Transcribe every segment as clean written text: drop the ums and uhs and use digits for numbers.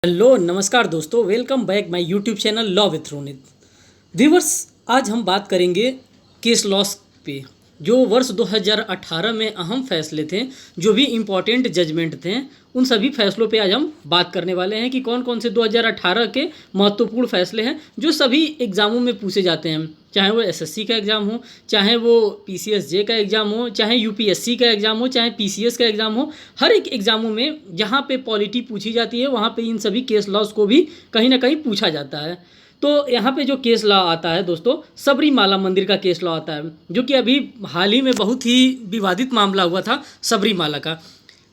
Hello नमस्कार दोस्तों, welcome back my YouTube channel law with Ronit. Viewers, आज हम बात करेंगे केस लॉस पे। जो वर्ष 2018 में अहम फैसले थे, जो भी इम्पोर्टेंट जजमेंट थे, उन सभी फैसलों पे आज हम बात करने वाले हैं कि कौन कौन से 2018 के महत्वपूर्ण फैसले हैं जो सभी एग्ज़ामों में पूछे जाते हैं। चाहे वो एसएससी का एग्ज़ाम हो, चाहे वो पीसीएसजे का एग्ज़ाम हो, चाहे यूपीएससी का एग्ज़ाम हो, चाहे पीसीएस का एग्ज़ाम हो। हर एक एग्ज़ामों में जहाँ पे पॉलिटी पूछी जाती है, वहाँ पे इन सभी केस लॉस को भी कहीं ना कहीं पूछा जाता है। तो यहाँ पे जो केस लॉ आता है दोस्तों, सबरीमाला मंदिर का केस लॉ आता है, जो कि अभी हाल ही में बहुत ही विवादित मामला हुआ था। सबरीमाला का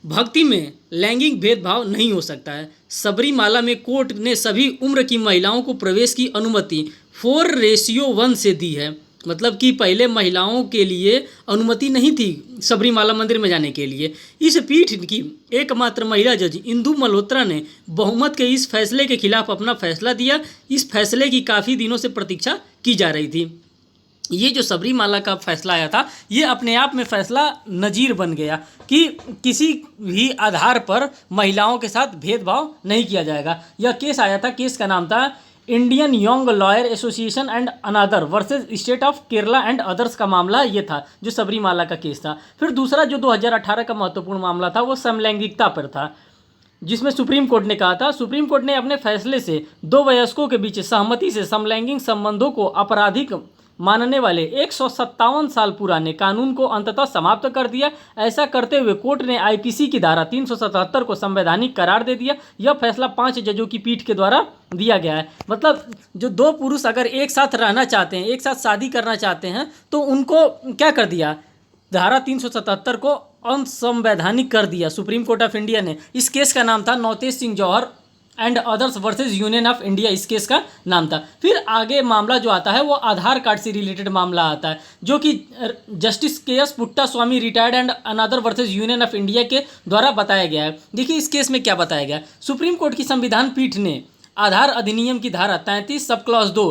भक्ति में लैंगिक भेदभाव नहीं हो सकता है। सबरीमाला में कोर्ट ने सभी उम्र की महिलाओं को प्रवेश की अनुमति 4:1 से दी है। मतलब कि पहले महिलाओं के लिए अनुमति नहीं थी सबरीमाला मंदिर में जाने के लिए। इस पीठ की एकमात्र महिला जज इंदु मल्होत्रा ने बहुमत के इस फैसले के खिलाफ अपना फैसला दिया। इस फैसले की काफ़ी दिनों से प्रतीक्षा की जा रही थी। ये जो सबरीमाला का फैसला आया था, ये अपने आप में फैसला नज़ीर बन गया कि किसी भी आधार पर महिलाओं के साथ भेदभाव नहीं किया जाएगा। यह केस आया था, केस का नाम था Indian young lawyer association and another versus state of Kerala and others का मामला ये था, जो सबरीमाला का केस था। फिर दूसरा जो 2018 का महत्वपूर्ण मामला था, वो समलैंगिकता पर था, जिसमें सुप्रीम कोर्ट ने कहा था, सुप्रीम कोर्ट ने अपने फैसले से दो वयस्कों के बीच सहमति से समलैंगिक संबंधों को आपराधिक मानने वाले 157 साल पुराने कानून को अंततः समाप्त कर दिया। ऐसा करते हुए कोर्ट ने आईपीसी की धारा 377 को संवैधानिक करार दे दिया। यह फैसला 5 जजों की पीठ के द्वारा दिया गया है। मतलब जो दो पुरुष अगर एक साथ रहना चाहते हैं, एक साथ शादी करना चाहते हैं, तो उनको क्या कर दिया, धारा 377 को असंवैधानिक कर दिया सुप्रीम कोर्ट ऑफ इंडिया ने। इस केस का नाम था Navtej Singh Johar and others versus union of India, इस केस का नाम था। फिर आगे मामला जो आता है वो आधार कार्ड से रिलेटेड मामला आता है, जो कि जस्टिस के S Puttaswamy retired and another versus union of India के द्वारा बताया गया है। देखिए इस केस में क्या बताया गया। सुप्रीम कोर्ट की संविधान पीठ ने आधार अधिनियम की धारा 33 सब क्लॉज 2,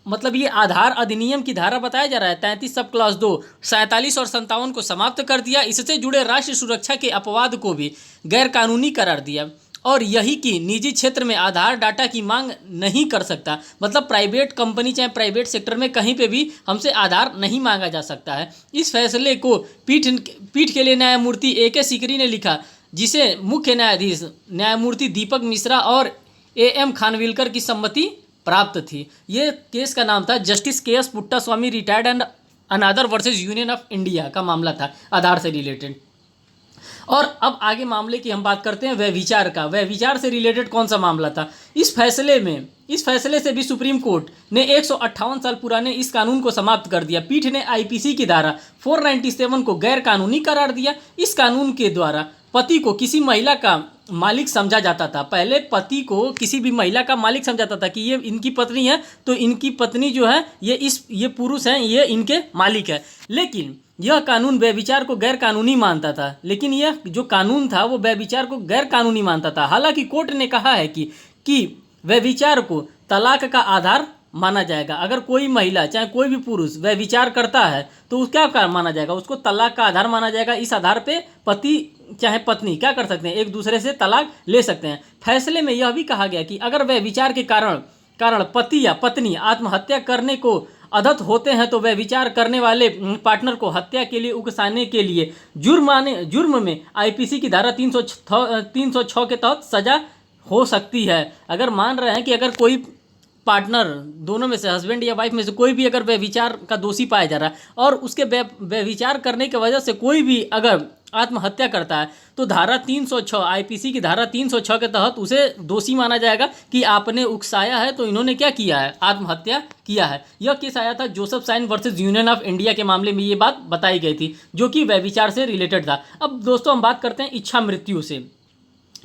मतलब ये आधार अधिनियम की धारा बताया जा रहा है 33 सब क्लॉज 2, 47 और 57 को समाप्त कर दिया। इससे जुड़े राष्ट्रीय सुरक्षा के अपवाद को भी गैर कानूनी करार दिया, और यही कि निजी क्षेत्र में आधार डाटा की मांग नहीं कर सकता। मतलब प्राइवेट कंपनी चाहे प्राइवेट सेक्टर में कहीं पे भी हमसे आधार नहीं मांगा जा सकता है। इस फैसले को पीठ के लिए न्यायमूर्ति ए.के. सीकरी ने लिखा, जिसे मुख्य न्यायाधीश न्यायमूर्ति दीपक मिश्रा और ए.एम. खानविलकर की सम्मति प्राप्त थी। ये केस का नाम था जस्टिस के S Puttaswamy retired and another versus union of India का मामला था, आधार से रिलेटेड। और अब आगे मामले की हम बात करते हैं व्यभिचार का। व्यभिचार से रिलेटेड कौन सा मामला था। इस फैसले से भी सुप्रीम कोर्ट ने 158 साल पुराने इस कानून को समाप्त कर दिया। पीठ ने आईपीसी की धारा 497 को गैर कानूनी करार दिया। इस कानून के द्वारा पति को किसी महिला का मालिक समझा जाता था। पहले पति को किसी भी महिला का मालिक समझा जाता था कि ये इनकी पत्नी है, तो इनकी पत्नी जो है ये पुरुष हैं, ये इनके मालिक है। लेकिन यह कानून व्यभिचार को गैर कानूनी मानता था। लेकिन यह जो कानून था वो व्यभिचार को गैर कानूनी मानता था। हालांकि कोर्ट ने कहा है कि व्यभिचार को तलाक का आधार माना जाएगा। अगर कोई महिला चाहे कोई भी पुरुष व्यभिचार करता है तो उसका क्या माना जाएगा, उसको तलाक का आधार माना जाएगा। इस आधार पे पति चाहे पत्नी क्या कर सकते हैं, एक दूसरे से तलाक ले सकते हैं। फैसले में यह भी कहा गया कि अगर व्यभिचार के कारण पति या पत्नी आत्महत्या करने को अधत होते हैं तो व्यभिचार करने वाले पार्टनर को हत्या के लिए उकसाने के लिए जुर्म में आईपीसी की धारा 306 के तहत सजा हो सकती है। अगर मान रहे हैं कि अगर कोई पार्टनर दोनों में से, हस्बैंड या वाइफ में से कोई भी अगर व्यभिचार का दोषी पाया जा रहा है और उसके व्यभिचार करने की वजह से कोई भी अगर आत्महत्या करता है, तो धारा 306 आईपीसी की धारा 306 के तहत उसे दोषी माना जाएगा कि आपने उकसाया है, तो इन्होंने क्या किया है, आत्महत्या किया है। यह केस आया था Joseph Shine versus union of India के मामले में, ये बात बताई गई थी, जो कि व्यभिचार से रिलेटेड था। अब दोस्तों हम बात करते हैं इच्छा मृत्यु से,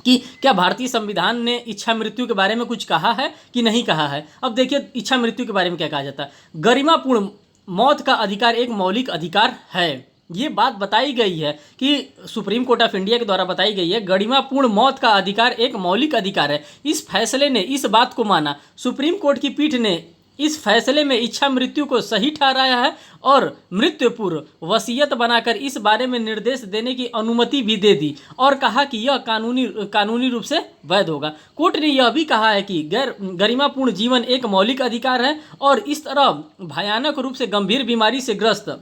कि क्या भारतीय संविधान ने इच्छा मृत्यु के बारे में कुछ कहा है कि नहीं कहा है। अब देखिए इच्छा मृत्यु के बारे में क्या कहा जाता है। गरिमापूर्ण मौत का अधिकार एक मौलिक अधिकार है। ये बात बताई गई है कि सुप्रीम कोर्ट ऑफ इंडिया के द्वारा बताई गई है, गरिमापूर्ण मौत का अधिकार एक मौलिक अधिकार है। इस फैसले ने इस बात को माना। सुप्रीम कोर्ट की पीठ ने इस फैसले में इच्छा मृत्यु को सही ठहराया है और मृत्यु पूर्व वसीयत बनाकर इस बारे में निर्देश देने की अनुमति भी दे दी और कहा कि यह कानूनी रूप से वैध होगा। कोर्ट ने यह भी कहा है कि गरिमापूर्ण जीवन एक मौलिक अधिकार है और इस तरह भयानक रूप से गंभीर बीमारी से ग्रस्त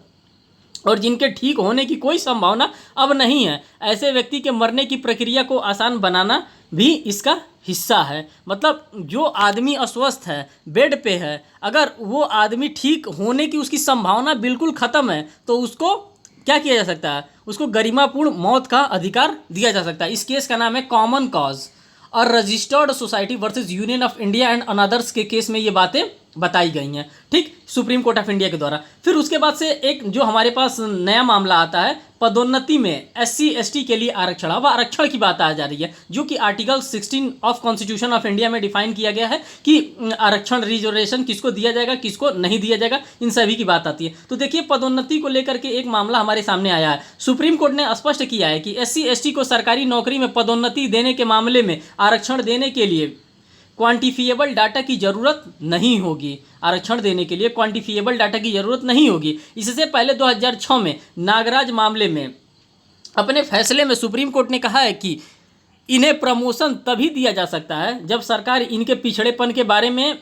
और जिनके ठीक होने की कोई संभावना अब नहीं है, ऐसे व्यक्ति के मरने की प्रक्रिया को आसान बनाना भी इसका हिस्सा है। मतलब जो आदमी अस्वस्थ है, बेड पे है, अगर वो आदमी ठीक होने की उसकी संभावना बिल्कुल ख़त्म है तो उसको क्या किया जा सकता है, उसको गरिमापूर्ण मौत का अधिकार दिया जा सकता है। इस केस का नाम है कॉमन कॉज और registered society versus union of India and anothers के केस में ये बातें बताई गई हैं, ठीक, सुप्रीम कोर्ट ऑफ इंडिया के द्वारा। फिर उसके बाद से एक जो हमारे पास नया मामला आता है पदोन्नति में SC ST के लिए आरक्षण। अब आरक्षण की बात आ जा रही है जो कि article 16 of constitution of India में डिफाइन किया गया है कि आरक्षण रिजर्वेशन किसको दिया जाएगा, किसको नहीं दिया जाएगा, इन सभी की बात आती है। तो देखिए पदोन्नति को लेकर के एक मामला हमारे सामने आया है। सुप्रीम कोर्ट ने स्पष्ट किया है कि SC ST को सरकारी नौकरी में पदोन्नति देने के मामले में आरक्षण देने के लिए क्वांटिफिएबल डाटा की ज़रूरत नहीं होगी। आरक्षण देने के लिए क्वांटिफिएबल डाटा की ज़रूरत नहीं होगी। इससे पहले 2006 में नागराज मामले में अपने फैसले में सुप्रीम कोर्ट ने कहा है कि इन्हें प्रमोशन तभी दिया जा सकता है जब सरकार इनके पिछड़ेपन के बारे में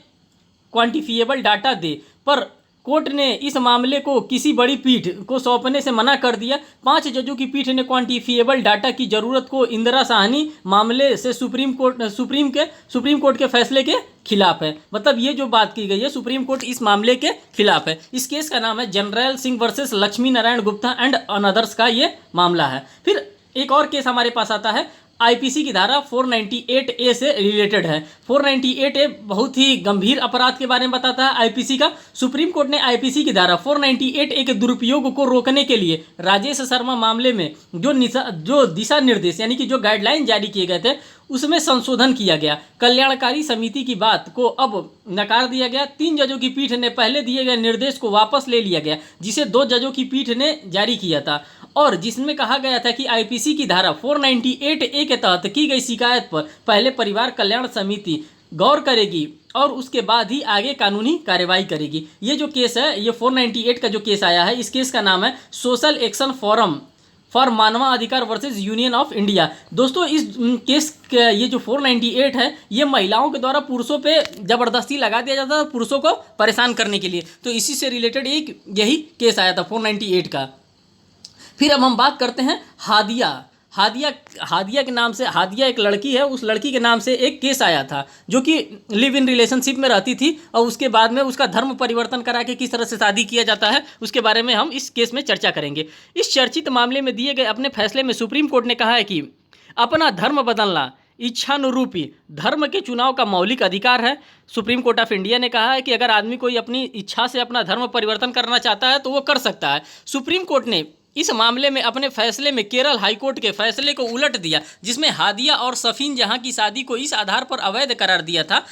क्वांटिफिएबल डाटा दे, पर कोर्ट ने इस मामले को किसी बड़ी पीठ को सौंपने से मना कर दिया। 5 जजों की पीठ ने क्वांटिफिएबल डाटा की ज़रूरत को इंदिरा साहनी मामले से सुप्रीम कोर्ट के फैसले के खिलाफ है। मतलब ये जो बात की गई है सुप्रीम कोर्ट इस मामले के खिलाफ है। इस केस का नाम है general Singh versus Lakshmi Narayan Gupta and another's का ये मामला है। फिर एक और केस हमारे पास आता है IPC की धारा 498A से रिलेटेड है। 498A बहुत ही गंभीर अपराध के बारे में बताता है IPC का। सुप्रीम कोर्ट ने IPC की धारा 498A के दुरुपयोग को रोकने के लिए राजेश शर्मा मामले में जो दिशा निर्देश यानी कि जो गाइडलाइन जारी किए गए थे उसमें संशोधन किया गया। कल्याणकारी समिति की बात को अब नकार दिया गया। 3 जजों की पीठ ने पहले दिए गए निर्देश को वापस ले लिया गया जिसे 2 जजों की पीठ ने जारी किया था और जिसमें कहा गया था कि IPC की धारा 498A के तहत की गई शिकायत पर पहले परिवार कल्याण समिति गौर करेगी और उसके बाद ही आगे कानूनी कार्रवाई करेगी। ये जो केस है, ये 498 का जो केस आया है, इस केस का नाम है सोशल एक्शन फोरम फॉर मानवा अधिकार वर्सेस यूनियन ऑफ इंडिया। दोस्तों इस केस ये जो 498 है ये महिलाओं के द्वारा पुरुषों पे ज़बरदस्ती लगा दिया जाता था पुरुषों को परेशान करने के लिए। तो इसी से रिलेटेड एक यही केस आया था 498 का। फिर अब हम बात करते हैं हादिया के नाम से। हादिया एक लड़की है, उस लड़की के नाम से एक केस आया था जो कि लिव इन रिलेशनशिप में रहती थी और उसके बाद में उसका धर्म परिवर्तन करा के किस तरह से शादी किया जाता है उसके बारे में हम इस केस में चर्चा करेंगे। इस चर्चित मामले में दिए गए अपने फैसले में सुप्रीम कोर्ट ने कहा है कि अपना धर्म बदलना इच्छानुरूपी धर्म के चुनाव का मौलिक अधिकार है। सुप्रीम कोर्ट ऑफ इंडिया ने कहा है कि अगर आदमी कोई अपनी इच्छा से अपना धर्म परिवर्तन करना चाहता है तो वो कर सकता है। सुप्रीम कोर्ट ने इस मामले में अपने फैसले में केरल हाईकोर्ट के फैसले को उलट दिया जिसमें हादिया और सफीन जहां की शादी को इस आधार पर अवैध करार दिया था।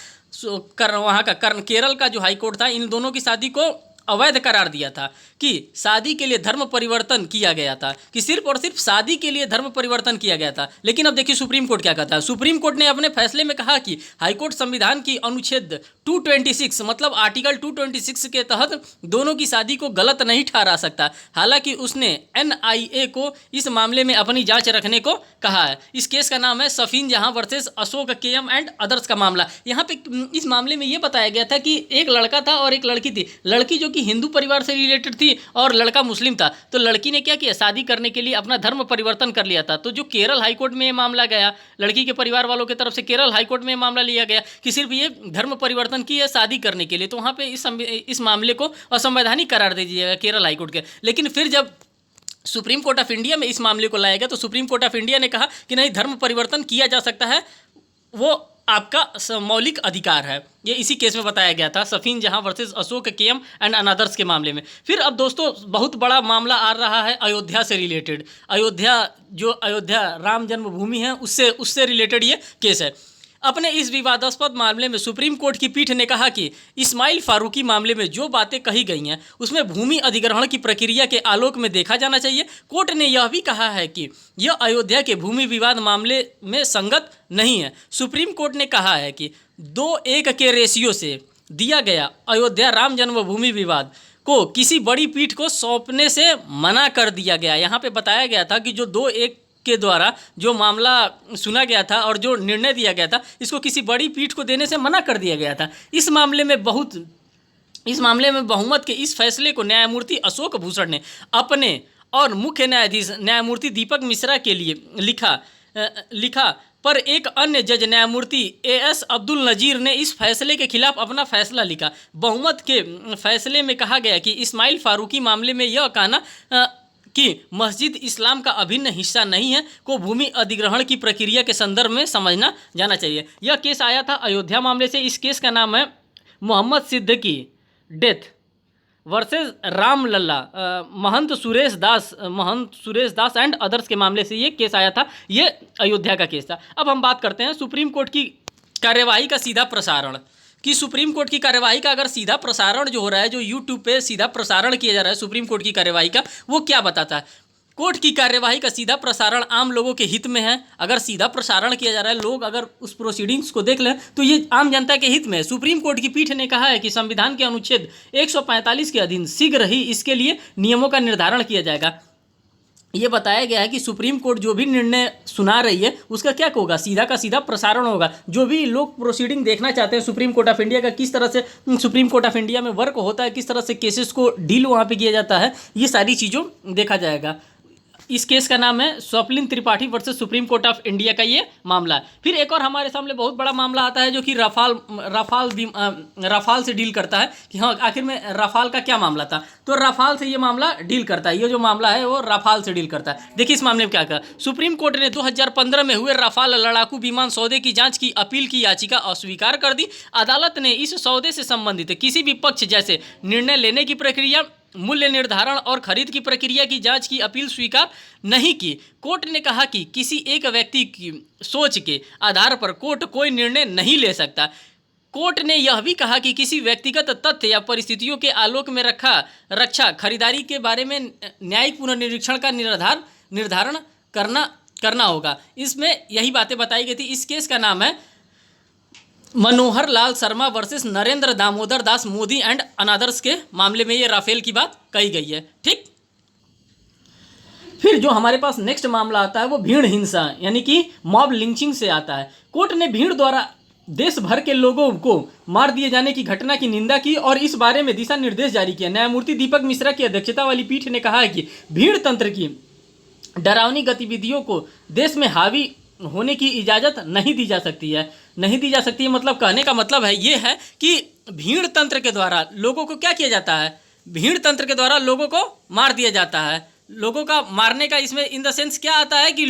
वहाँ का केरल का जो हाईकोर्ट था इन दोनों की शादी को अवैध करार दिया था कि शादी के लिए धर्म परिवर्तन किया गया था, कि सिर्फ और सिर्फ शादी के लिए धर्म परिवर्तन किया गया था। लेकिन अब देखिए सुप्रीम कोर्ट क्या कहता है। सुप्रीम कोर्ट ने अपने फैसले में कहा कि हाईकोर्ट संविधान की अनुच्छेद 226 मतलब आर्टिकल 226 के तहत दोनों की शादी को गलत नहीं ठहरा सकता। हालांकि उसने NIA को इस मामले में अपनी जांच रखने को कहा है। इस केस का नाम है सफीन जहां versus Ashok KM and others का मामला। यहाँ पे इस मामले में ये बताया गया था कि एक लड़का था और एक लड़की थी। लड़की जो कि हिंदू परिवार से रिलेटेड थी और लड़का मुस्लिम था। तो लड़की ने क्या किया, शादी करने के लिए अपना धर्म परिवर्तन कर लिया था। तो जो केरल हाईकोर्ट में ये मामला गया, लड़की के परिवार वालों की तरफ से केरल हाईकोर्ट में मामला लिया गया कि सिर्फ ये धर्म परिवर्तन की है शादी करने के लिए, तो वहाँ पे इस मामले को असंवैधानिक करार दे दिया गया केरल हाईकोर्ट के। लेकिन फिर जब सुप्रीम कोर्ट ऑफ इंडिया में इस मामले को लाया गया तो सुप्रीम कोर्ट ऑफ इंडिया ने कहा कि नहीं, धर्म परिवर्तन किया जा सकता है, वो आपका मौलिक अधिकार है। ये इसी केस में बताया गया था सफीन जहां versus Ashok KM and anothers के मामले में। फिर अब दोस्तों बहुत बड़ा मामला आ रहा है अयोध्या से रिलेटेड। अयोध्या राम जन्मभूमि है उससे रिलेटेड ये केस है। अपने इस विवादास्पद मामले में सुप्रीम कोर्ट की पीठ ने कहा कि इस्माइल फारूकी मामले में जो बातें कही गई हैं उसमें भूमि अधिग्रहण की प्रक्रिया के आलोक में देखा जाना चाहिए। कोर्ट ने यह भी कहा है कि यह अयोध्या के भूमि विवाद मामले में संगत नहीं है। सुप्रीम कोर्ट ने कहा है कि 2:1 के रेशियो से दिया गया अयोध्या राम जन्मभूमि विवाद को किसी बड़ी पीठ को सौंपने से मना कर दिया गया। यहाँ पे बताया गया था कि जो 2-1 के द्वारा जो मामला सुना गया था और जो निर्णय दिया गया था, इसको किसी बड़ी पीठ को देने से मना कर दिया गया था। इस मामले में बहुमत के इस फैसले को न्यायमूर्ति अशोक भूषण ने अपने और मुख्य न्यायाधीश न्यायमूर्ति दीपक मिश्रा के लिए लिखा पर एक अन्य जज न्यायमूर्ति एएस अब्दुल नजीर ने इस फैसले के खिलाफ अपना फैसला लिखा। बहुमत के फैसले में कहा गया कि इस्माइल फारूकी मामले में यह कहना कि मस्जिद इस्लाम का अभिन्न हिस्सा नहीं है को भूमि अधिग्रहण की प्रक्रिया के संदर्भ में समझना जाना चाहिए। यह केस आया था अयोध्या मामले से। इस केस का नाम है Mohammad Siddiqui death versus Ram Lalla Mahant Suresh Das and others के मामले से ये केस आया था। ये अयोध्या का केस था। अब हम बात करते हैं सुप्रीम कोर्ट की कार्यवाही का सीधा प्रसारण कि सुप्रीम कोर्ट की कार्यवाही का अगर सीधा प्रसारण जो हो रहा है, जो यूट्यूब पे सीधा प्रसारण किया जा रहा है सुप्रीम कोर्ट की कार्यवाही का, वो क्या बताता है? कोर्ट की कार्यवाही का सीधा प्रसारण आम लोगों के हित में है। अगर सीधा प्रसारण किया जा रहा है, लोग अगर उस प्रोसीडिंग्स को देख लें तो ये आम जनता के हित में है। सुप्रीम कोर्ट की पीठ ने कहा है कि संविधान के अनुच्छेद 145 के अधीन शीघ्र ही इसके लिए नियमों का निर्धारण किया जाएगा। ये बताया गया है कि सुप्रीम कोर्ट जो भी निर्णय सुना रही है उसका क्या होगा, सीधा का सीधा प्रसारण होगा। जो भी लोग प्रोसीडिंग देखना चाहते हैं सुप्रीम कोर्ट ऑफ इंडिया का, किस तरह से सुप्रीम कोर्ट ऑफ इंडिया में वर्क होता है, किस तरह से केसेस को डील वहाँ पे किया जाता है, ये सारी चीज़ों देखा जाएगा। इस केस का नाम है Swapnil Tripathi versus supreme court of India का ये मामला है। फिर एक और हमारे सामने बहुत बड़ा मामला आता है जो कि रफाल से डील करता है कि हाँ आखिर में रफाल का क्या मामला था। तो रफाल से ये मामला डील करता है। ये जो मामला है वो रफाल से डील करता है। देखिए इस मामले में क्या कहा। सुप्रीम कोर्ट ने 2015 में हुए रफाल लड़ाकू विमान सौदे की जाँच की अपील की याचिका अस्वीकार कर दी। अदालत ने इस सौदे से संबंधित किसी भी पक्ष जैसे निर्णय लेने की प्रक्रिया, मूल्य निर्धारण और खरीद की प्रक्रिया की जांच की अपील स्वीकार नहीं की। कोर्ट ने कहा कि किसी एक व्यक्ति की सोच के आधार पर कोर्ट कोई निर्णय नहीं ले सकता। कोर्ट ने यह भी कहा कि किसी व्यक्तिगत तथ्य या परिस्थितियों के आलोक में रक्षा खरीदारी के बारे में न्यायिक पुनर्निरीक्षण का निर्धारण करना होगा। इसमें यही बातें बताई गई थी। इस केस का नाम है Manohar Lal Sharma versus Narendra Damodar Das Modi and anothers के मामले में ये राफेल की बात कही गई है। ठीक, फिर जो हमारे पास नेक्स्ट मामला आता है वो भीड़ हिंसा यानी कि मॉब लिंचिंग से आता है। कोर्ट ने भीड़ द्वारा देश भर के लोगों को मार दिए जाने की घटना की निंदा की और इस बारे में दिशा निर्देश जारी किया। न्यायमूर्ति दीपक मिश्रा की अध्यक्षता वाली पीठ ने कहा है कि भीड़ तंत्र की डरावनी गतिविधियों को देश में हावी होने की इजाज़त नहीं दी जा सकती है। मतलब कहने का मतलब है ये है कि भीड़ तंत्र के द्वारा लोगों को क्या किया जाता है, भीड़ तंत्र के द्वारा लोगों को मार दिया जाता है। लोगों का मारने का इसमें इन द सेंस क्या आता है कि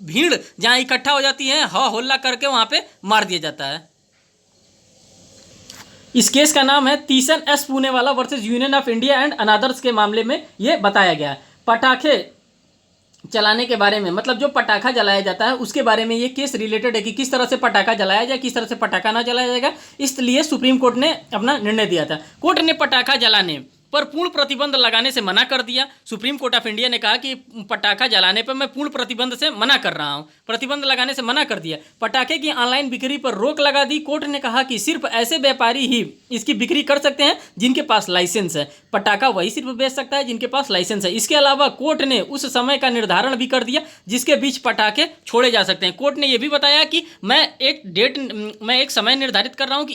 भीड़ जहाँ इकट्ठा हो जाती है हल्ला करके वहाँ पे मार दिया जाता है। इस केस का नाम है Tehseen S Poonawalla versus union of India and anothers के मामले में ये बताया गया है। पटाखे चलाने के बारे में, मतलब जो पटाखा जलाया जाता है उसके बारे में ये केस रिलेटेड है कि किस तरह से पटाखा जलाया जाए, किस तरह से पटाखा ना जलाया जाएगा। इसलिए सुप्रीम कोर्ट ने अपना निर्णय दिया था। कोर्ट ने पटाखा जलाने पर पूर्ण प्रतिबंध लगाने से मना कर दिया। सुप्रीम कोर्ट ऑफ इंडिया ने कहा कि पटाखा जलाने पर मैं पूर्ण प्रतिबंध से मना कर रहा हूं, प्रतिबंध लगाने से मना कर दिया। पटाखे की ऑनलाइन बिक्री पर रोक लगा दी। कोर्ट ने कहा कि सिर्फ ऐसे व्यापारी ही इसकी बिक्री कर सकते हैं जिनके पास लाइसेंस है। पटाखा वही सिर्फ बेच सकता है जिनके पास लाइसेंस है। इसके अलावा कोर्ट ने उस समय का निर्धारण भी कर दिया जिसके बीच पटाखे छोड़े जा सकते हैं। कोर्ट ने यह भी बताया कि मैं एक समय निर्धारित कर रहा हूँ कि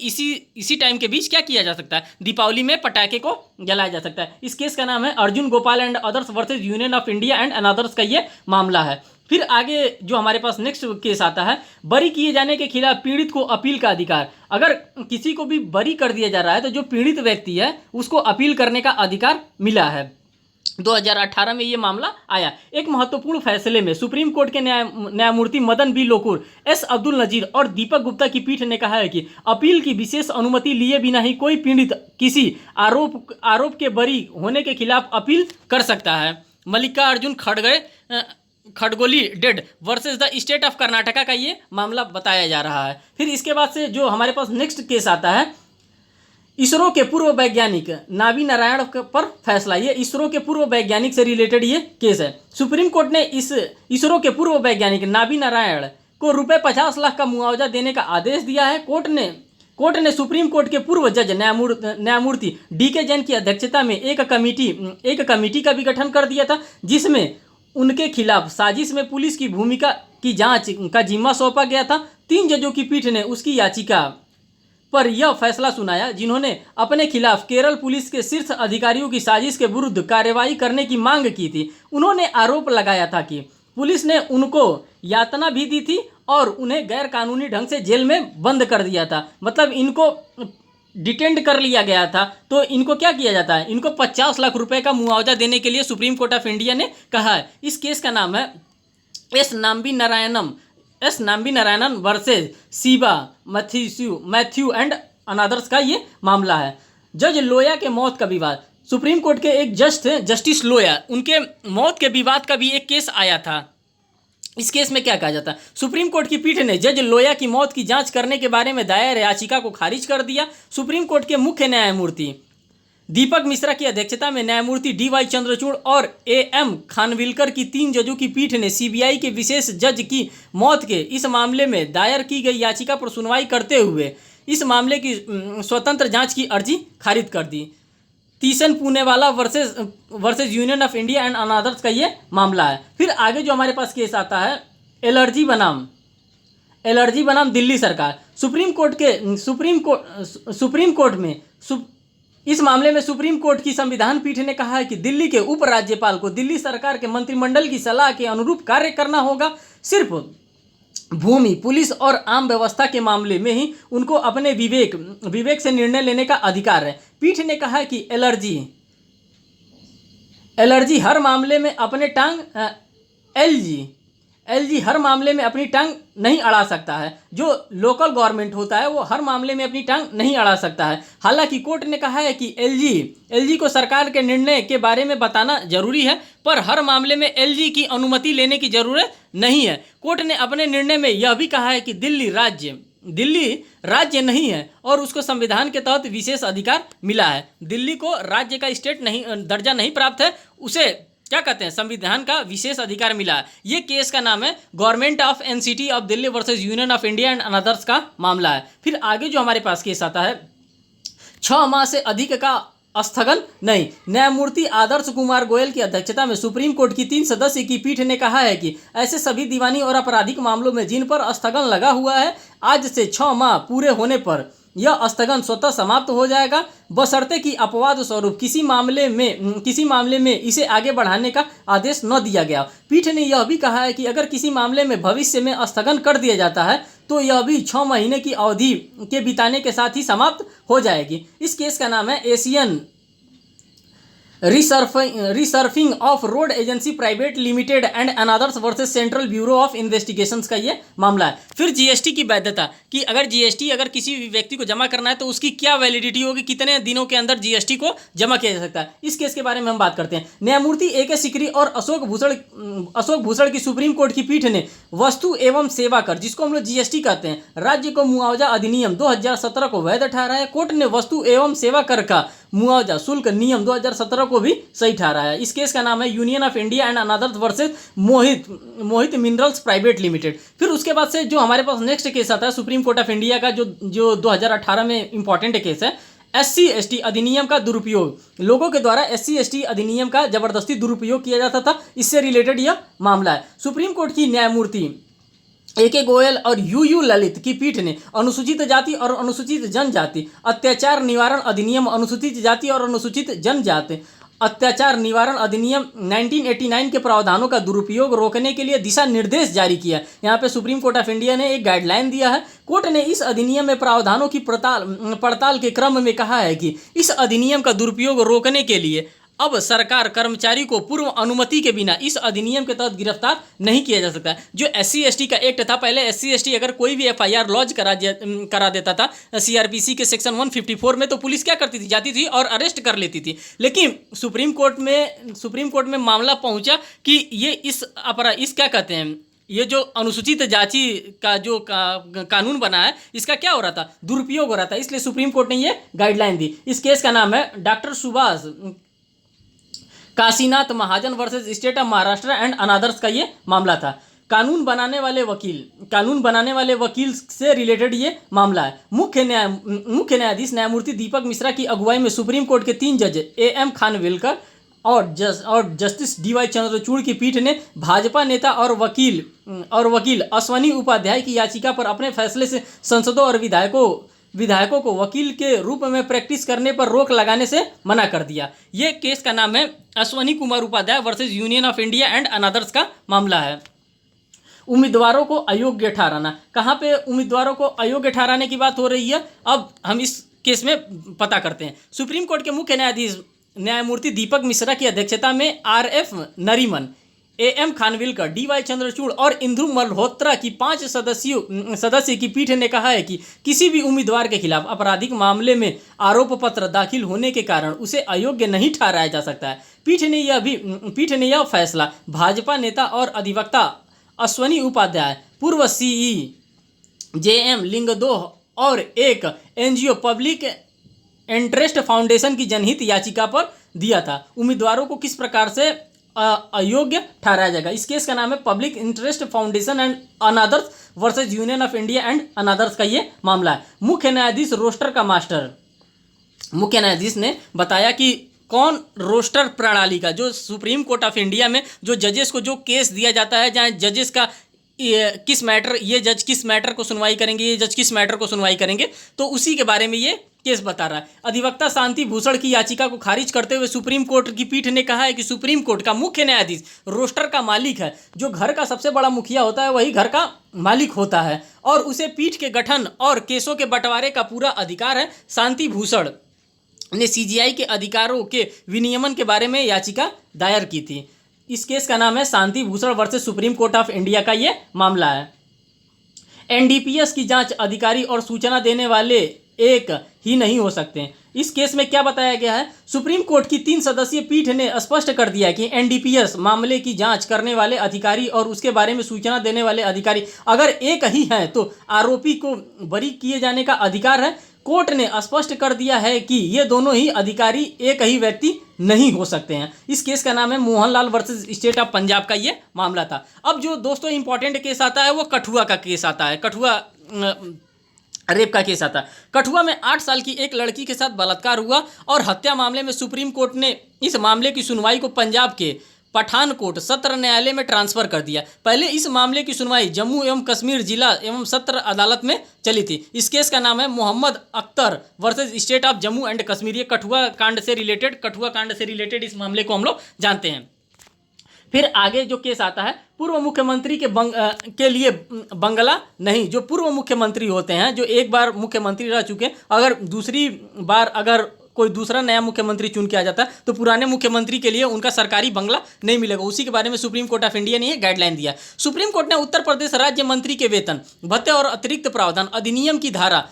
इसी टाइम के बीच क्या किया जा सकता है, दीपावली में पटाखे को जलाया जा सकता है। इस केस का नाम है Arjun Gopal and others versus union of India and another's का ये मामला है। फिर आगे जो हमारे पास नेक्स्ट केस आता है, बरी किए जाने के खिलाफ पीड़ित को अपील का अधिकार। अगर किसी को भी बरी कर दिया जा रहा है तो जो पीड़ित व्यक्ति है उसको अपील करने का अधिकार मिला है। 2018 में ये मामला आया। एक महत्वपूर्ण फैसले में सुप्रीम कोर्ट के न्यायमूर्ति मदन बी लोकुर, एस अब्दुल नजीर और दीपक गुप्ता की पीठ ने कहा है कि अपील की विशेष अनुमति लिए बिना ही कोई पीड़ित किसी आरोप के बरी होने के खिलाफ अपील कर सकता है। मल्लिकार्जुन खड़गोली डेड versus the state of Karnataka का ये मामला बताया जा रहा है। फिर इसके बाद से जो हमारे पास नेक्स्ट केस आता है, इसरो के पूर्व वैज्ञानिक नावी नारायण पर फैसला। ये इसरो के पूर्व वैज्ञानिक से रिलेटेड ये केस है। सुप्रीम कोर्ट ने इसरो के पूर्व वैज्ञानिक नावी नारायण को ₹50 लाख का मुआवजा देने का आदेश दिया है। कोर्ट ने कोर्ट ने सुप्रीम कोर्ट के पूर्व जज न्यायमूर्ति डीके जैन की अध्यक्षता में एक कमेटी का भी गठन कर दिया था, जिसमें उनके खिलाफ साजिश में पुलिस की भूमिका की जांच का जिम्मा सौंपा गया था। 3 जजों की पीठ ने उसकी याचिका पर यह फैसला सुनाया, जिन्होंने अपने खिलाफ केरल पुलिस के शीर्ष अधिकारियों की साजिश के विरुद्ध कार्रवाई करने की मांग की थी। उन्होंने आरोप लगाया था कि पुलिस ने उनको यातना भी दी थी और उन्हें गैर कानूनी ढंग से जेल में बंद कर दिया था। मतलब इनको डिटेंड कर लिया गया था। तो इनको क्या किया जाता है, इनको 50 लाख रुपए का मुआवजा देने के लिए सुप्रीम कोर्ट ऑफ इंडिया ने कहा है। इस केस का नाम है S Nambi Narayanan versus Siba Mathew and another's का ये मामला है। जज लोया के मौत का विवाद। सुप्रीम कोर्ट के एक जज थे जस्टिस लोया, उनके मौत के विवाद का भी एक केस आया था। इस केस में क्या कहा जाता है, सुप्रीम कोर्ट की पीठ ने जज लोया की मौत की जांच करने के बारे में दायर याचिका को खारिज कर दिया। सुप्रीम कोर्ट के मुख्य न्यायमूर्ति दीपक मिश्रा की अध्यक्षता में न्यायमूर्ति डी.वाई. चंद्रचूड़ और ए.एम. खानविलकर की 3 जजों की पीठ ने सीबीआई के विशेष जज की मौत के इस मामले में दायर की गई याचिका पर सुनवाई करते हुए इस मामले की स्वतंत्र जांच की अर्जी खारिज कर दी। Tehseen Poonawalla versus union of India and another's का ये मामला है। फिर आगे जो हमारे पास केस आता है एलर्जी बनाम दिल्ली सरकार। सुप्रीम कोर्ट में इस मामले में सुप्रीम कोर्ट की संविधान पीठ ने कहा है कि दिल्ली के उपराज्यपाल को दिल्ली सरकार के मंत्रिमंडल की सलाह के अनुरूप कार्य करना होगा। सिर्फ भूमि, पुलिस और आम व्यवस्था के मामले में ही उनको अपने विवेक से निर्णय लेने का अधिकार है। पीठ ने कहा है कि एलर्जी हर मामले में एलजी हर मामले में अपनी टांग नहीं अड़ा सकता है। जो लोकल गवर्नमेंट होता है वो हर मामले में अपनी टांग नहीं अड़ा सकता है। हालांकि कोर्ट ने कहा है कि एलजी को सरकार के निर्णय के बारे में बताना जरूरी है, पर हर मामले में एलजी की अनुमति लेने की जरूरत नहीं है। कोर्ट ने अपने निर्णय में यह भी कहा है कि दिल्ली राज्य नहीं है और उसको संविधान के तहत विशेष अधिकार मिला है। दिल्ली को राज्य का दर्जा नहीं प्राप्त है, उसे क्या कहते हैं, संविधान का विशेष अधिकार मिला है। ये केस का नाम है government of NCT of Delhi versus union of India and another's का मामला है। फिर आगे जो हमारे पास केस आता है 6 माह से अधिक का स्थगन नहीं। न्यायमूर्ति आदर्श कुमार गोयल की अध्यक्षता में सुप्रीम कोर्ट की 3 सदस्य की पीठ ने कहा है कि ऐसे सभी दीवानी और आपराधिक मामलों में जिन पर स्थगन लगा हुआ है, आज से 6 माह पूरे होने पर यह स्थगन स्वतः समाप्त हो जाएगा, बशर्ते कि अपवाद स्वरूप किसी मामले में इसे आगे बढ़ाने का आदेश न दिया गया। पीठ ने यह भी कहा है कि अगर किसी मामले में भविष्य में स्थगन कर दिया जाता है तो यह भी 6 महीने की अवधि के बिताने के साथ ही समाप्त हो जाएगी। इस केस का नाम है Asian resurfacing of road agency private limited and anothers versus central bureau of investigations का ये मामला है। फिर जीएसटी की वैधता कि अगर जीएसटी अगर किसी व्यक्ति को जमा करना है तो उसकी क्या वैलिडिटी होगी, कितने दिनों के अंदर जीएसटी को जमा किया जा सकता है। इस केस के बारे में हम बात करते हैं। न्यायमूर्ति ए.के. सिकरी और अशोक भूषण की सुप्रीम कोर्ट की पीठ ने वस्तु एवं सेवा कर, जिसको हम लोग जीएसटी कहते हैं, राज्य को मुआवजा अधिनियम 2017 को वैध ठहराया है। कोर्ट ने वस्तु एवं सेवा कर का मुआवजा शुल्क नियम 2017 को भी सही ठहराया है। इस केस का नाम है union of India and anothers versus Mohit minerals private limited. फिर उसके बाद से जो हमारे पास नेक्स्ट केस आता है सुप्रीम कोर्ट ऑफ इंडिया का, जो 2018 में इंपॉर्टेंट केस है, SC/ST अधिनियम का दुरुपयोग। लोगों के द्वारा SC/ST अधिनियम का जबरदस्ती दुरुपयोग किया जाता था, इससे रिलेटेड यह मामला है। सुप्रीम कोर्ट की न्यायमूर्ति A.K. गोयल और यू ललित की पीठ ने अनुसूचित जाति और अनुसूचित जनजाति अत्याचार निवारण अधिनियम, अनुसूचित जाति और अनुसूचित जनजाति अत्याचार निवारण अधिनियम 1989 के प्रावधानों का दुरुपयोग रोकने के लिए दिशा निर्देश जारी किया। यहाँ पे सुप्रीम कोर्ट ऑफ इंडिया ने एक गाइडलाइन दिया है। कोर्ट ने इस अधिनियम में प्रावधानों की पड़ताल के क्रम में कहा है कि इस अधिनियम का दुरुपयोग रोकने के लिए अब सरकार कर्मचारी को पूर्व अनुमति के बिना इस अधिनियम के तहत गिरफ्तार नहीं किया जा सकता। जो SC/ST का एक्ट था, पहले SC/ST अगर कोई भी FIR लॉन्च करा देता था CRPC के सेक्शन 154 में, तो पुलिस क्या करती थी, जाती थी और अरेस्ट कर लेती थी। लेकिन सुप्रीम कोर्ट में मामला पहुंचा कि ये इस क्या कहते हैं, ये जो अनुसूचित जाति का जो कानून बना है, इसका क्या हो रहा था, दुरुपयोग हो रहा था। इसलिए सुप्रीम कोर्ट ने ये गाइडलाइन दी। इस केस का नाम है doctor Subhash Kashinath Mahajan versus state of Maharashtra and another's का ये मामला था। कानून बनाने वाले वकील से रिलेटेड ये मामला है। मुख्य न्यायाधीश न्यायमूर्ति दीपक मिश्रा की अगुवाई में सुप्रीम कोर्ट के 3 जज AM खानविलकर और जस्टिस DY चंद्रचूड़ की पीठ ने भाजपा नेता और वकील अश्वनी उपाध्याय की याचिका पर अपने फैसले से सांसदों और विधायकों को वकील के रूप में प्रैक्टिस करने पर रोक लगाने से मना कर दिया। ये केस का नाम है Ashwini Kumar Upadhyay versus union of India and another's का मामला है। उम्मीदवारों को अयोग्य ठहराना, कहाँ पे उम्मीदवारों को अयोग्य ठहराने की बात हो रही है, अब हम इस केस में पता करते हैं। सुप्रीम कोर्ट के मुख्य न्यायाधीश न्यायमूर्ति दीपक मिश्रा की अध्यक्षता में RF Nariman, AM Khanwilkar, DY Chandrachud और इंदु मल्होत्रा की 5 सदस्य की पीठ ने कहा है कि किसी भी उम्मीदवार के खिलाफ आपराधिक मामले में आरोप पत्र दाखिल होने के कारण उसे अयोग्य नहीं ठहराया जा सकता है। पीठ ने यह फैसला भाजपा नेता और अधिवक्ता अश्वनी उपाध्याय, पूर्व CEJM लिंग 2 और एक NGO पब्लिक इंटरेस्ट फाउंडेशन की जनहित याचिका पर दिया था। उम्मीदवारों को किस प्रकार से अयोग्य ठहराया जाएगा, इस केस का नाम है public interest foundation and anothers versus union of India and another's का ये मामला है। मुख्य न्यायाधीश रोस्टर का मास्टर, मुख्य न्यायाधीश ने बताया कि कौन रोस्टर प्रणाली का, जो सुप्रीम कोर्ट ऑफ इंडिया में जो जजेस को जो केस दिया जाता है, जहाँ जजेस का किस मैटर, ये जज किस मैटर को सुनवाई करेंगे, ये जज किस मैटर को सुनवाई करेंगे, तो उसी के बारे में ये केस बता रहा है। अधिवक्ता शांति भूषण की याचिका को खारिज करते हुए सुप्रीम कोर्ट की पीठ ने कहा है कि सुप्रीम कोर्ट का मुख्य न्यायाधीश रोस्टर का मालिक है। जो घर का सबसे बड़ा मुखिया होता है वही घर का मालिक होता है और उसे पीठ के गठन और केसों के बंटवारे का पूरा अधिकार है। शांति भूषण ने CJI के अधिकारों के विनियमन के बारे में याचिका दायर की थी। इस केस का नाम है Shanti Bhushan versus supreme court of India का ये मामला है। NDPS की जांच अधिकारी और सूचना देने वाले एक ही नहीं हो सकते। इस केस में क्या बताया गया है, सुप्रीम कोर्ट की 3 सदस्यीय पीठ ने स्पष्ट कर दिया कि NDPS मामले की जांच करने वाले अधिकारी और उसके बारे में सूचना देने वाले अधिकारी अगर एक ही हैं तो आरोपी को बरी किए जाने का अधिकार है। कोर्ट ने स्पष्ट कर दिया है कि ये दोनों ही अधिकारी एक ही व्यक्ति नहीं हो सकते हैं। इस केस का नाम है Mohanlal versus state of Punjab का ये मामला था। अब जो दोस्तों इंपॉर्टेंट केस आता है वो कठुआ का केस आता है, कठुआ रेप का केस आता है। कठुआ में 8 साल की एक लड़की के साथ बलात्कार हुआ और हत्या मामले में सुप्रीम कोर्ट ने इस मामले की सुनवाई को पंजाब के पठानकोट सत्र न्यायालय में ट्रांसफर कर दिया। पहले इस मामले की सुनवाई जम्मू एवं कश्मीर जिला एवं सत्र अदालत में चली थी। इस केस का नाम है Mohammad Akhtar versus state of Jammu and Kashmir. ये कठुआ कांड से रिलेटेड इस मामले को हम लोग जानते हैं। फिर आगे जो केस आता है पूर्व मुख्यमंत्री के लिए बंगला नहीं, जो पूर्व मुख्यमंत्री होते हैं, जो एक बार मुख्यमंत्री रह चुके हैं, अगर दूसरी बार अगर कोई दूसरा नया मुख्यमंत्री चुन के आ जाता है तो पुराने मुख्यमंत्री के लिए उनका सरकारी बंगला नहीं मिलेगा। उसी के बारे में सुप्रीम कोर्ट ऑफ इंडिया ने ये गाइडलाइन दिया। सुप्रीम कोर्ट ने उत्तर प्रदेश राज्य मंत्री के वेतन भत्ते और अतिरिक्त प्रावधान अधिनियम की धारा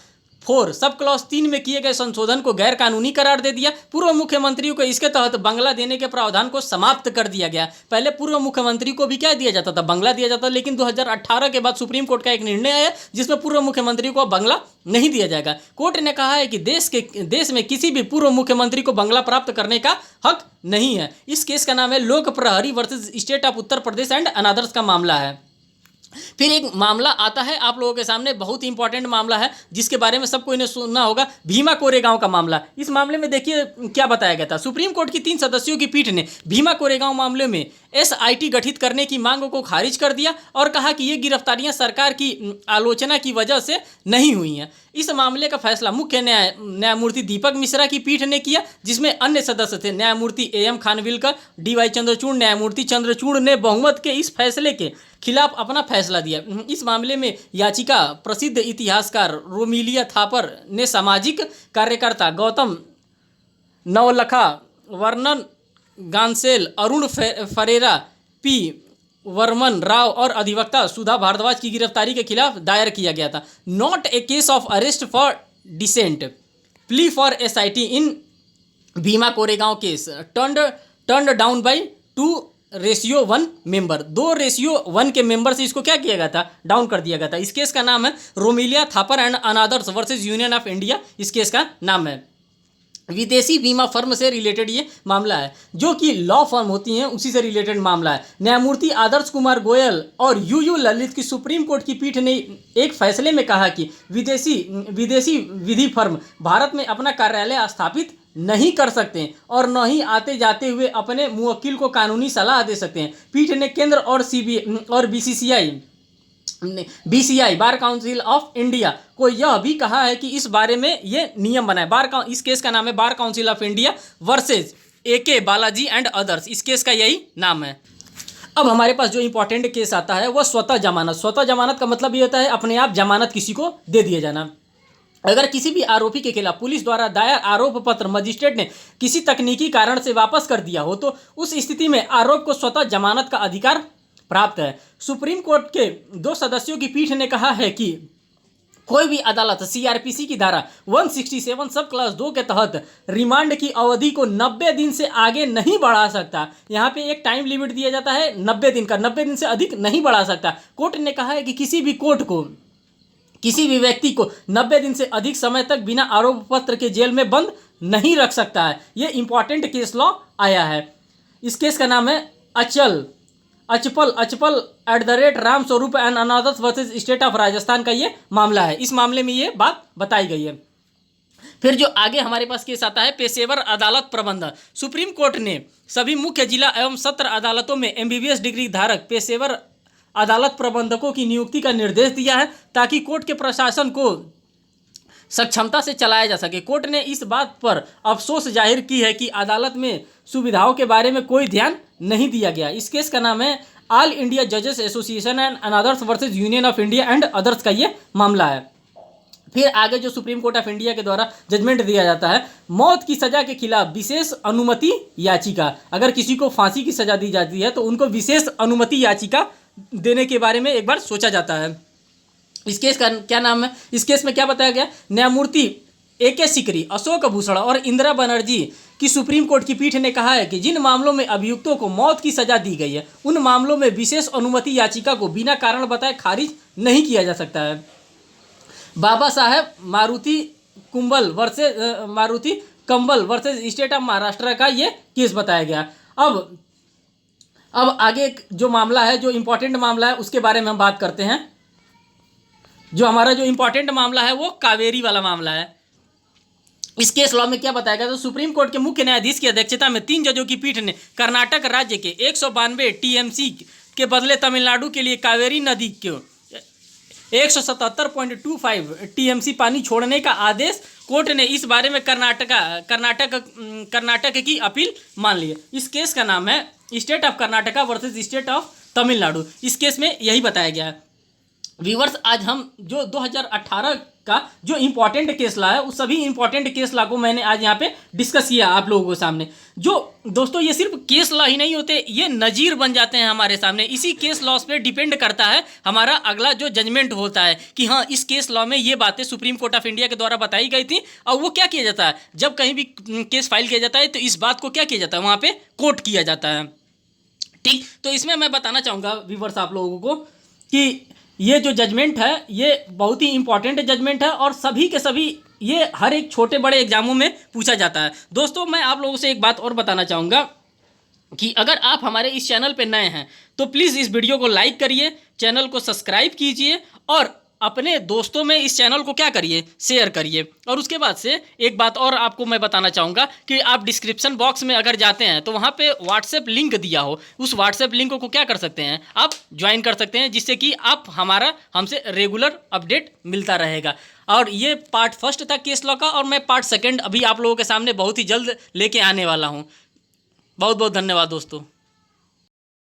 4 सब क्लॉज 3 में किए गए संशोधन को गैर कानूनी करार दे दिया। पूर्व मुख्यमंत्रियों को इसके तहत बंगला देने के प्रावधान को समाप्त कर दिया गया। पहले पूर्व मुख्यमंत्री को भी क्या दिया जाता था, बंगला दिया जाता, लेकिन 2018 के बाद सुप्रीम कोर्ट का एक निर्णय आया जिसमें पूर्व मुख्यमंत्री को बंगला नहीं दिया जाएगा। कोर्ट ने कहा है कि देश में किसी भी पूर्व मुख्यमंत्री को बंगला प्राप्त करने का हक नहीं है। इस केस का नाम है लोक प्रहरी versus state of Uttar Pradesh and another's का मामला है। फिर एक मामला आता है आप लोगों के सामने, बहुत इंपॉर्टेंट मामला है जिसके बारे में सबको इन्हें सुनना होगा, भीमा कोरेगांव का मामला। इस मामले में देखिए क्या बताया गया था। सुप्रीम कोर्ट की 3 सदस्यों की पीठ ने भीमा कोरेगांव मामले में SIT गठित करने की मांग को खारिज कर दिया और कहा कि ये गिरफ्तारियां सरकार की आलोचना की वजह से नहीं हुई हैं। इस मामले का फैसला मुख्य न्यायमूर्ति दीपक मिश्रा की पीठ ने किया, जिसमें अन्य सदस्य थे न्यायमूर्ति AM खानविलकर, DY चंद्रचूड़। न्यायमूर्ति चंद्रचूड़ ने बहुमत के इस फैसले के खिलाफ अपना फैसला दिया। इस मामले में याचिका प्रसिद्ध इतिहासकार रोमिलिया थापर ने सामाजिक कार्यकर्ता गौतम नवलखा, वर्णन गांसेल, अरुण फरेरा, P वर्मन राव और अधिवक्ता सुधा भारद्वाज की गिरफ्तारी के खिलाफ दायर किया गया था। Not a case of arrest for dissent, plea for SIT in Bhima Koregaon case turned down by 2:1 member. 2:1 के मेंबर से इसको क्या किया गया था, डाउन कर दिया गया था। इस केस का नाम है Romila Thapar and anothers versus union of India, इस केस का नाम है। विदेशी बीमा फर्म से रिलेटेड ये मामला है, जो कि लॉ फर्म होती हैं उसी से रिलेटेड मामला है। न्यायमूर्ति आदर्श कुमार गोयल और यू ललित की सुप्रीम कोर्ट की पीठ ने एक फैसले में कहा कि विदेशी विधि फर्म भारत में अपना कार्यालय स्थापित नहीं कर सकते और न ही आते जाते हुए अपने मुवक्किल को कानूनी सलाह दे सकते हैं। पीठ ने केंद्र और BCI bar council of India को यह भी कहा है कि इस बारे में ये नियम बनाए। इस केस का नाम है bar council of India versus AK Balaji and others. इस केस का यही नाम है। अब हमारे पास जो इंपॉर्टेंट केस आता है वह स्वतः जमानत। स्वतः जमानत का मतलब ये होता है अपने आप जमानत किसी को दे दिया जाना। अगर किसी भी आरोपी के खिलाफ पुलिस द्वारा दायर आरोप पत्र मजिस्ट्रेट ने किसी तकनीकी कारण से वापस कर दिया हो तो उस स्थिति में आरोप को स्वतः जमानत का अधिकार प्राप्त है। सुप्रीम कोर्ट के 2 सदस्यों की पीठ ने कहा है कि कोई भी अदालत CRPC की धारा 167 सब क्लास 2 के तहत रिमांड की अवधि को 90 दिन से आगे नहीं बढ़ा सकता। यहाँ पे एक टाइम लिमिट दिया जाता है 90 दिन का, 90 दिन से अधिक नहीं बढ़ा सकता। कोर्ट ने कहा है कि किसी भी कोर्ट को किसी भी व्यक्ति को 90 दिन से अधिक समय तक बिना आरोप पत्र के जेल में बंद नहीं रख सकता है। ये इंपॉर्टेंट केस लॉ आया है। इस केस का नाम है अचपल @ Ram Swaroop and anothers versus state of Rajasthan का ये मामला है। इस मामले में ये बात बताई गई है। फिर जो आगे हमारे पास केस आता है पेशेवर अदालत प्रबंधन। सुप्रीम कोर्ट ने सभी मुख्य जिला एवं सत्र अदालतों में MBBS डिग्री धारक पेशेवर अदालत प्रबंधकों की नियुक्ति का निर्देश दिया है ताकि कोर्ट के प्रशासन को सक्षमता से चलाया जा सके। कोर्ट ने इस बात पर अफसोस जाहिर की है कि अदालत में सुविधाओं के बारे में कोई ध्यान नहीं दिया गया। इस केस का नाम है ऑल इंडिया जजेस association and another's versus union of India and others का ये मामला है। फिर आगे जो सुप्रीम कोर्ट ऑफ इंडिया के द्वारा जजमेंट दिया जाता है, मौत की सज़ा के खिलाफ विशेष अनुमति याचिका। अगर किसी को फांसी की सज़ा दी जाती है तो उनको विशेष अनुमति याचिका देने के बारे में एक बार सोचा जाता है। इस केस का क्या नाम है? इस केस में क्या बताया गया? न्यायमूर्ति AK सिकरी, अशोक भूषण और इंदिरा बनर्जी की सुप्रीम कोर्ट की पीठ ने कहा है कि जिन मामलों में अभियुक्तों को मौत की सजा दी गई है उन मामलों में विशेष अनुमति याचिका को बिना कारण बताए खारिज नहीं किया जा सकता है। बाबा साहेब मारुति कंबल वर्सेज स्टेट ऑफ महाराष्ट्र का ये केस बताया गया। अब आगे जो मामला है, जो इम्पोर्टेंट मामला है, उसके बारे में हम बात करते हैं। जो हमारा जो इम्पोर्टेंट मामला है वो कावेरी वाला मामला है। इस केस लॉ में क्या बताया गया? तो सुप्रीम कोर्ट के मुख्य न्यायाधीश की अध्यक्षता में 3 जजों की पीठ ने कर्नाटक राज्य के 192 TMC के बदले तमिलनाडु के लिए कावेरी नदी को 177.25 TMC पानी छोड़ने का आदेश। कोर्ट ने इस बारे में कर्नाटक की अपील मान ली है। इस केस का नाम है state of Karnataka versus state of Tamil Nadu. इस केस में यही बताया गया है। व्यूअर्स, आज हम जो 2018 का जो इम्पोर्टेंट केस ला है उस सभी इम्पोर्टेंट केस ला को मैंने आज यहाँ पे डिस्कस किया आप लोगों के सामने। जो दोस्तों ये सिर्फ केस लॉ ही नहीं होते, ये नज़ीर बन जाते हैं हमारे सामने। इसी केस लॉ पे डिपेंड करता है हमारा अगला जो जजमेंट होता है कि हाँ, इस केस लॉ में ये बातें सुप्रीम कोर्ट ऑफ इंडिया के द्वारा बताई गई थी। और वो क्या किया जाता है, जब कहीं भी केस फाइल किया जाता है तो इस बात को क्या किया जाता है, वहाँ पर कोट किया जाता है। ठीक, तो इसमें मैं बताना चाहूँगा व्यूअर्स आप लोगों को कि ये जो जजमेंट है ये बहुत ही इंपॉर्टेंट जजमेंट है और सभी के सभी ये हर एक छोटे बड़े एग्जामों में पूछा जाता है। दोस्तों, मैं आप लोगों से एक बात और बताना चाहूँगा कि अगर आप हमारे इस चैनल पे नए हैं तो प्लीज़ इस वीडियो को लाइक करिए, चैनल को सब्सक्राइब कीजिए और अपने दोस्तों में इस चैनल को क्या करिए, शेयर करिए। और उसके बाद से एक बात और आपको मैं बताना चाहूँगा कि आप डिस्क्रिप्शन बॉक्स में अगर जाते हैं तो वहाँ पे व्हाट्सएप लिंक दिया हो, उस व्हाट्सएप लिंक को क्या कर सकते हैं, आप ज्वाइन कर सकते हैं, जिससे कि आप हमसे रेगुलर अपडेट मिलता रहेगा। और ये पार्ट 1 था केस लॉ का और मैं पार्ट 2 अभी आप लोगों के सामने बहुत ही जल्द लेके आने वाला हूँ। बहुत बहुत धन्यवाद दोस्तों।